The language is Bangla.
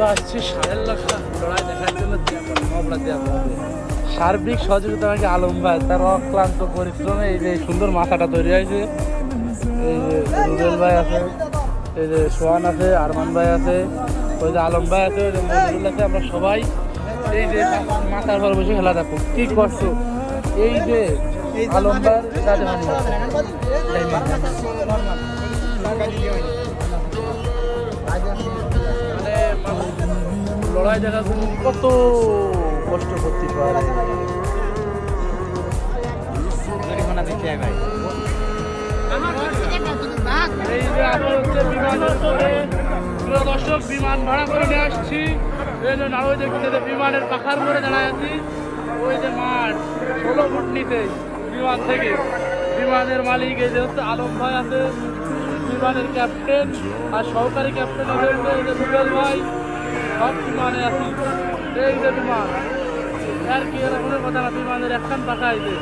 আমরা আসছি 7.5 লাখ লড়াই দেখার জন্য সার্বিক সহযোগিতা আমাকে আলম ভাই তার অক্লান্ত পরিশ্রমে এই যে সুন্দর মাথাটা তৈরি হয়েছে। এই যে রুবেল ভাই আছে, এই যে সোহান আছে, আরমান ভাই আছে, ওই যে আলম ভাই আছে, ওই যে মনিরুল আছে। আমরা সবাই এই যে মাথার পর বসে খেলা দেখো কি কষ্ট। এই যে আলম ভাই লড়াই দেখার জন্য কত কষ্ট করতে পারে। এই যে আমি হচ্ছে দর্শক বিমান ভাড়া করে নিয়ে আসছি। এই জন্য ওই যে বিমানের পাখার পরে দাঁড়ায় আছি। ওই যে মাঠ 16 ফুট নিচে বিমান থেকে। বিমানের মালিক এই যে হচ্ছে আলম ভাই আছে, বিমানের ক্যাপ্টেন আর সহকারী ক্যাপ্টেন হচ্ছে এই যে রুবেল ভাই। সব বিমানে আছি। এই যে বিমান আর কি এর কথা না, বিমানের একখান পাখা আছে।